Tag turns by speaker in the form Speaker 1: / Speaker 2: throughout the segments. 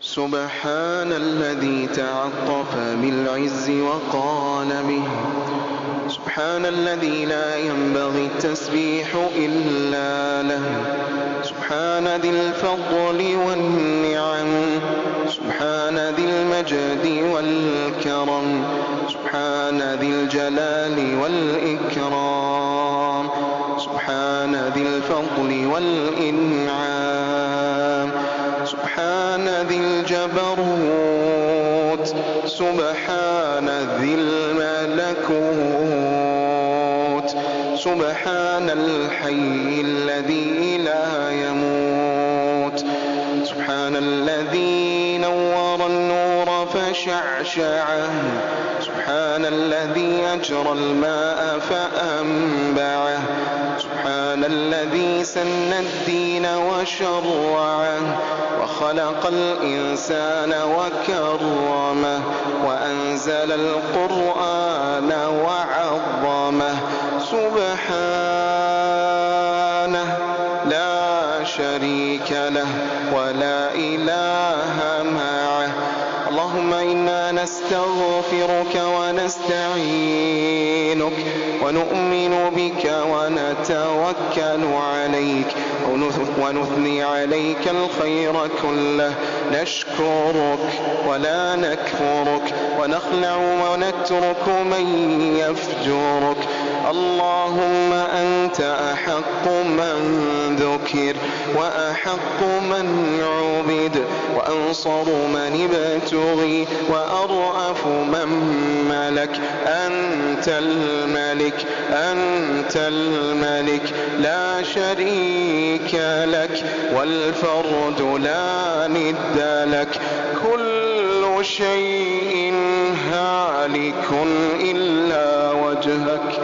Speaker 1: سبحان الذي تعطف بالعز وقال به. سبحان الذي لا ينبغي التسبيح إلا له. سبحان ذي الفضل والنعم. سبحان ذي المجد والكرم. سبحان ذي الجلال والإكرام. سبحان ذي الفضل والإنعام. سبحان ذي الجبروت. سبحان ذي الملكوت. سبحان الحي الذي لا يموت. سبحان الذي نور النور فشعشعه. سبحان الذي أجرى الماء فأنبعه. سبحان الذي سن الدين وشرعه وخلق الإنسان وكرمه وأنزل القرآن وعظمه. سبحانه لا شريك له ولا إله معه. اللهم إنا نستغفرك ونستعينك ونؤمن بك ونتوكل عليك ونثني عليك الخير كله. نشكرك ولا نكفرك ونخلع ونترك من يفجرك. اللهم أنت أحق من ذكر وأحق من عبد وأنصر من ابتغي وأرأف من ملك. أنت الملك أنت الملك لا شريك لك والفرد لا ند لك. كل شيء هالك إلا وجهك.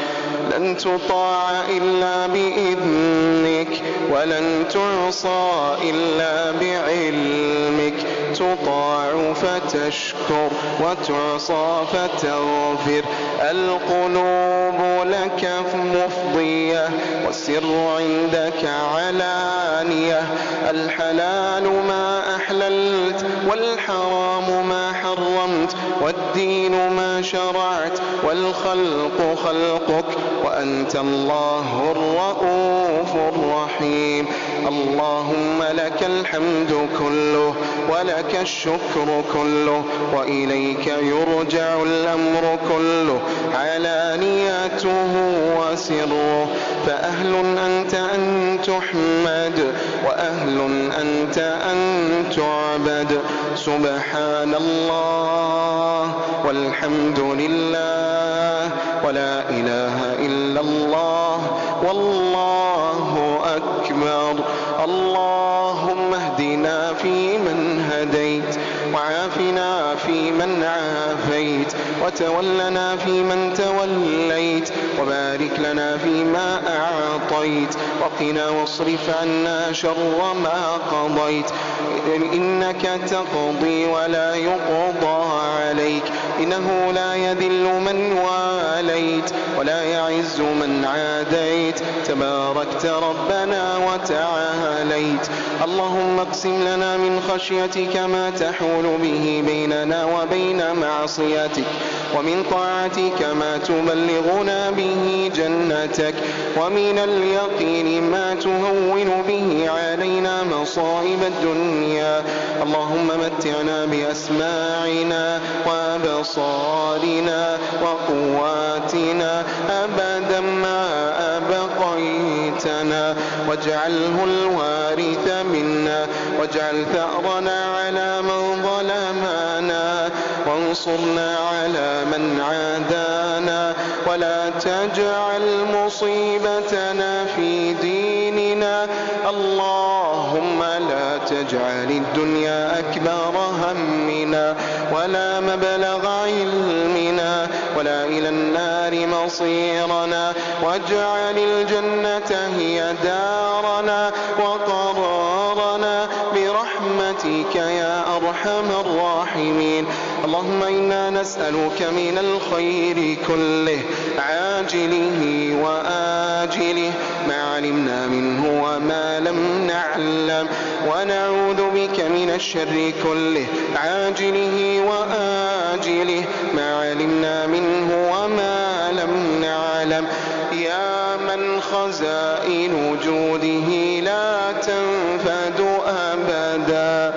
Speaker 1: لن تطاع إلا بإذنك ولن تعصى إلا بعلمك. تطاع فتشكر وتعصى فتغفر. القلوب لك مفضية والسر عندك علانية. الحلال ما أحللت والحرام ما حرمت والدين ما شرعت والخلق خلقك وأنت الله الرؤوف الرحيم. اللهم لك الحمد كله ولك الشكر كله وإليك يرجع الأمر كله علانيته وسره. فأهل أنت أن تحمد وأهل أنت أن تعبد. سبحان الله والحمد لله ولا إله إلا الله والله أكبر. اللهم اهدنا فيمن هديت وعافنا فيمن عافيت وتولنا فيمن توليت وبارك لنا فيما أعطيت وقنا واصرف عنا شر ما قضيت. إنك تقضي ولا يقضى عليك. إنه لا يذل من واليت ولا يعز من عاديت. تباركت ربنا وتعاليت. اللهم اقسم لنا من خشيتك ما تحول به بيننا وبين معصيتك ومن طاعتك ما تبلغنا به جنتك ومن اليقين ما تهون به علينا مصائب الدنيا. اللهم متعنا بأسماعنا وأبصارنا وقواتنا أبدا ما أبقيتنا واجعله الوارث منا واجعل ثأرنا على من ظلمنا وانصرنا على من عادانا ولا تجعل مصيبتنا في ديننا. اللهم لا تجعل الدنيا أكبر همنا ولا مبلغ علمنا ولا إلى النار مصيرنا واجعل الجنة هي دارنا وقرارنا برحمتك برحمتك يا أرحم الراحمين. اللهم إنا نسألك من الخير كله عاجله وآجله ما علمنا منه وما لم نعلم، ونعوذ بك من الشر كله عاجله وآجله ما علمنا منه وما لم نعلم. يا من خزائن جوده لا تنفد أبدا،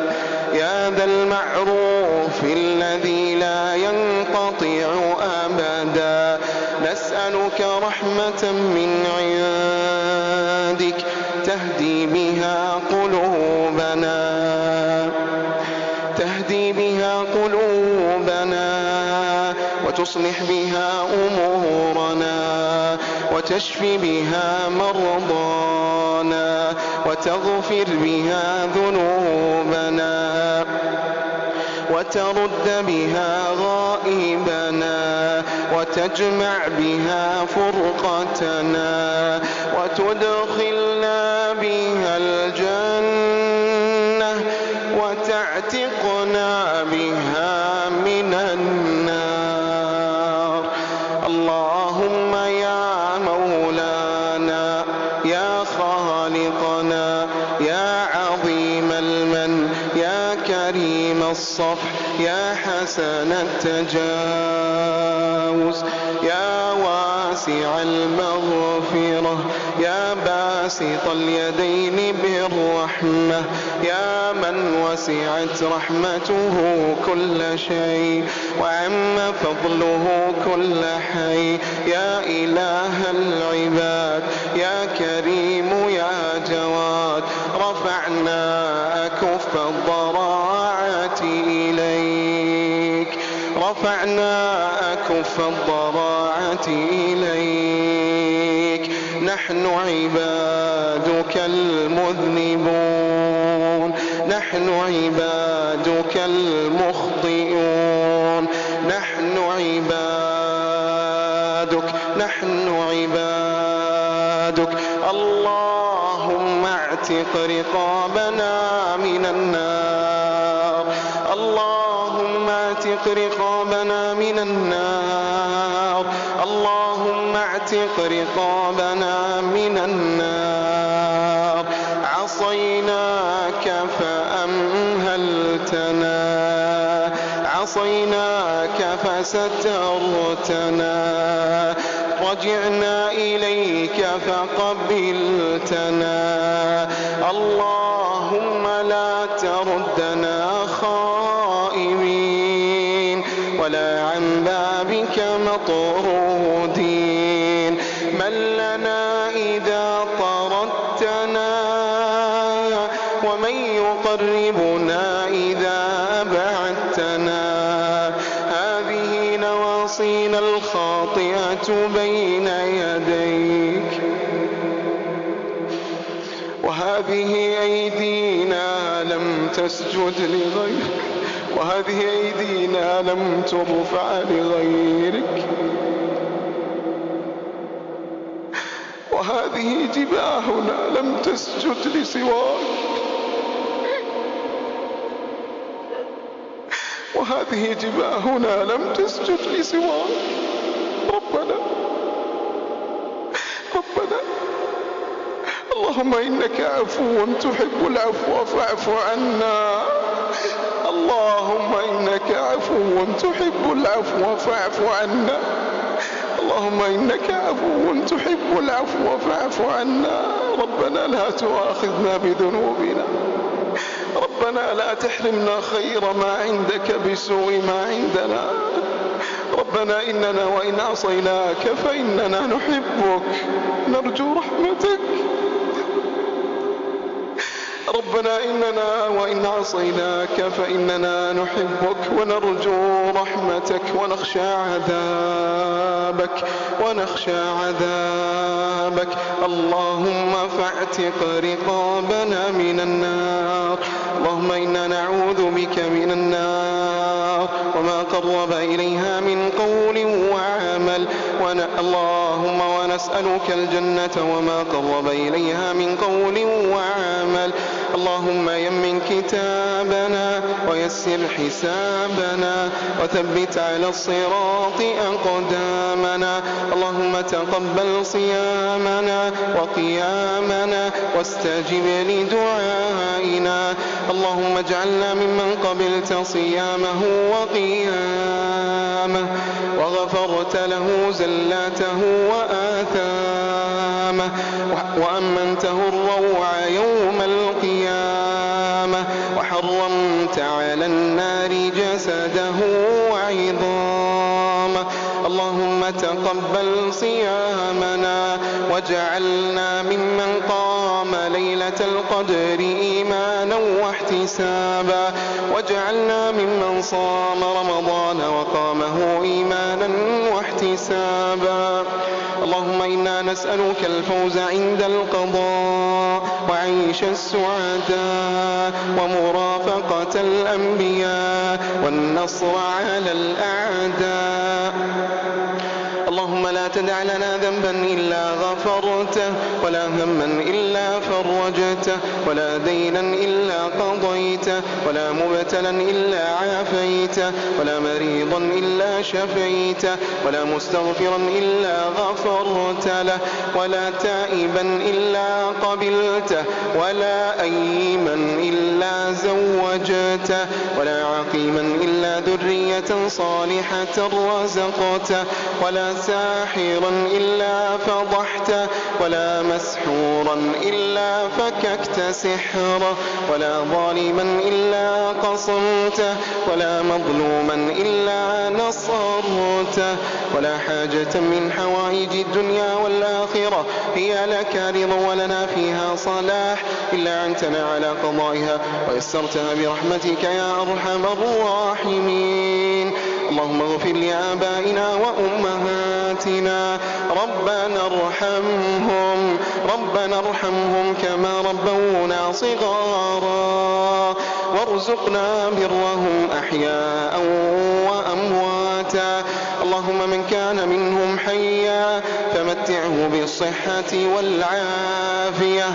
Speaker 1: يا ذا المعروف الذي لا ينقطع أبدا، نسألك رحمة من عندك تهدي بها قلوبنا وتصلح بها أمورنا وتشفي بها مرضانا وتغفر بها ذنوبنا وترد بها غائبنا وتجمع بها فرقتنا وتدخلنا بها الجنة وتعتقنا بها من النار. اللهم يا مولانا يا خالقنا يا عظيم المن يا كريم الصفح يا حسن التجاوز يا واسع المغفرة يا باسط اليدين بالرحمة يا من وسعت رحمته كل شيء وعم فضله كل حي، يا إله العباد يا كريم يا جواد، رفعنا أكف الضراعة إليك، رفعنا أكف الضراعة إليك. نحن عبادك المذنبون، نحن عبادك المخطئون، نحن عبادك. اللهم اعتق رقابنا من النار، اللهم اعتق رقابنا من النار، اللهم اعتق رقابنا من النار. عصيناك فأمهلتنا، عصيناك فسترتنا، رجعنا إليك فقبلتنا. اللهم لا تردنا خائبين ولا عن بابك مطرودين. من لنا إذا طردتنا ومن يقربنا إذا أبعدتنا. هذه نواصينا الخاطئة بين يديك، وهذه أيدينا لم تسجد لغيرك، وهذه أيدينا لم ترفع لغيرك، وهذه جباهنا لم تسجد لسواك، وهذه جباهنا لم تسجد لسواك. ربنا اللهم إنك عفو تحب العفو فاعف عنا، اللهم إنك عفو تحب العفو فاعف عنا، اللهم إنك عفو تحب العفو فاعف عنا. ربنا لا تؤاخذنا بذنوبنا، ربنا لا تحرمنا خير ما عندك بسوء ما عندنا. ربنا إننا وإن عصيناك فإننا نحبك نرجو رحمتك. ربنا إننا وإن عصيناك فإننا نحبك ونرجو رحمتك ونخشى عذابك. اللهم فاعتق رقابنا من النار. اللهم إنا نعوذ بك من النار وما قرب إليها من قول وعمل. اللهم ونسألك الجنة وما قرب إليها من قول وعمل.
Speaker 2: اللهم يمن كتابنا ويسر حسابنا وثبت على الصراط أقدامنا. اللهم تقبل صيامنا وقيامنا واستجب لدعائنا. اللهم اجعلنا ممن قبلت صيامه وقيامه وغفرت له زلاته وآثامه وأمنته الروع يوم القيامة وحرمت على النار جسده وعظامه. اللهم تقبل صيامنا واجعلنا ممن قام ليلة القدر إيمانا واحتسابا، واجعلنا ممن صام رمضان وقامه إيمانا واحتسابا. اللهم إنا نسألك الفوز عند القضاء وعيش السعداء ومرافقة الأنبياء والنصر على الأعداء. اللهم لا تدع لنا ذنبا إلا غفرته ولا هما إلا فرجته ولا دينا إلا قضيته ولا مبتلا إلا عافيته ولا مريضا إلا شفيته ولا مستغفرا إلا غفرت له ولا تائبا إلا قبلته ولا أيما إلا زوجته ولا عقيما إلا ذرية صالحة رزقته ولا ساحرا إلا فضحته ولا مسحورا إلا فككت سحره ولا ظالما إلا قصمته ولا مظلوما إلا نصرته ولا حاجة من حوائج الدنيا والآخرة هي لك رضا ولنا فيها صلاح إلا عنتنا على قضائها ويسرتها برحمتك يا أرحم الراحمين. اللهم اغفر لآبائنا وأمهاتنا، ربنا ارحمهم كما ربونا صغارا وارزقنا برهم أحياء وأمواتا. اللهم من كان منهم حيا فمتعه بالصحة والعافية،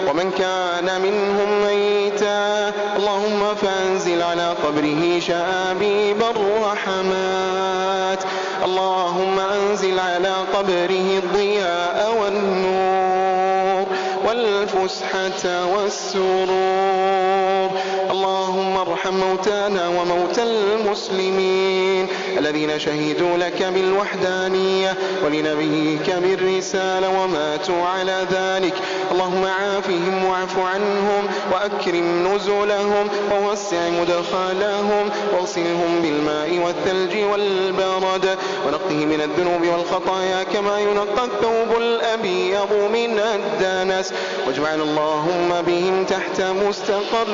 Speaker 2: ومن كان منهم ميتا اللهم فانزل على قبره شآبيب الرحمات. اللهم أنزل على قبره الضياء والنور والفسحة والسرور. اللهم ارحم موتانا وموتى المسلمين الذين شهدوا لك بالوحدانية ولنبيك بالرسالة وماتوا على ذلك. اللهم عافهم واعف عنهم وأكرم نزلهم ووسع مدخلهم واغسلهم بالماء والثلج والبرد ونقه من الذنوب والخطايا كما ينقى الثوب الأبيض من الدنس، واجمعنا اللهم بهم تحت مستقر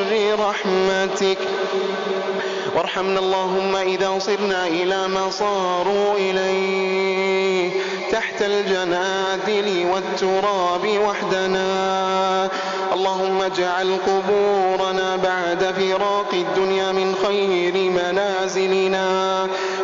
Speaker 2: رحمتك. وارحمنا اللهم إذا صرنا إلى ما صاروا إليه تحت الجنادل والتراب وحدنا. اللهم اجعل قبورنا بعد فراق الدنيا من خير منازلنا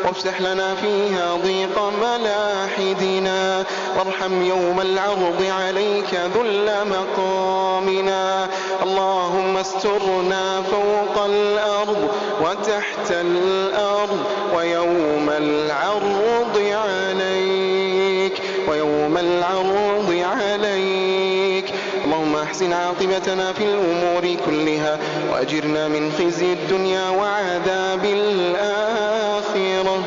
Speaker 2: وافسح لنا فيها ضيق ملاحدنا. وارحم يوم العرض عليك ذل مقامنا. اللهم استرنا فوق الأرض وتحت الأرض ويوم العرض عليك اللهم احسن عاقبتنا في الأمور كلها وأجرنا من خزي الدنيا وعذاب الآخرة.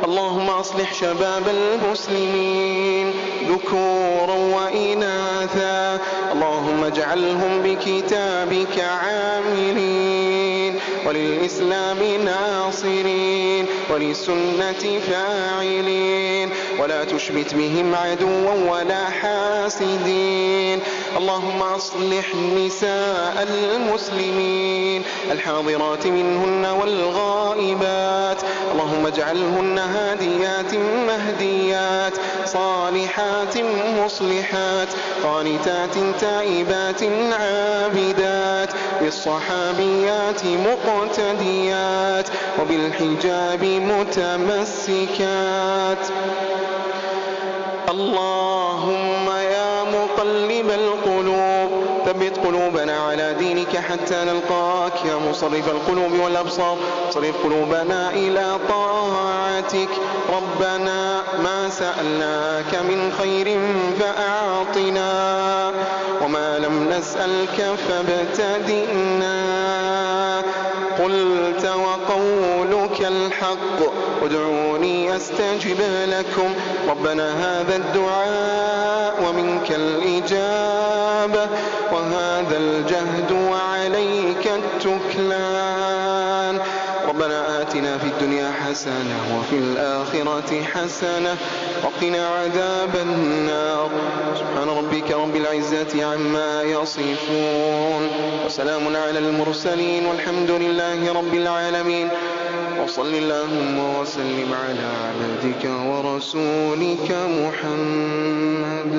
Speaker 2: اللهم أصلح شباب المسلمين ذكورا وإناثا. اللهم اجعلهم بكتابك عاملين وللإسلام ناصرين وللسنة فاعلين ولا تشمت بهم عدوا ولا حاسدين. اللهم أصلح نساء المسلمين الحاضرات منهن والغائبات. اللهم اجعلهن هاديات مهديات صالحات مصلحات قانتات تائبات عابدات بالصحابيات مقتديات وبالحجاب متمسكات. اللهم يا مقلب القلوب ثبت قلوبنا على دينك حتى نلقاك يا مصرف القلوب والأبصار. صرف قلوبنا إلى طاعتك. ربنا ما سألناك من خير فأعطنا، وما لم نسألك فابتدئنا. قلت وقولك الحق ادعوني أستجب لكم. ربنا هذا الدعاء ومنك الإجابة، وهذا الجهد وعليك التكلان. ربنا آتنا في الدنيا حسنة وفي الآخرة حسنة وقنا عذاب النار. سبحان ربك رب العزة عما يصفون، وسلام على المرسلين، والحمد لله رب العالمين. وصل اللهم وسلم على عبدك ورسولك محمد.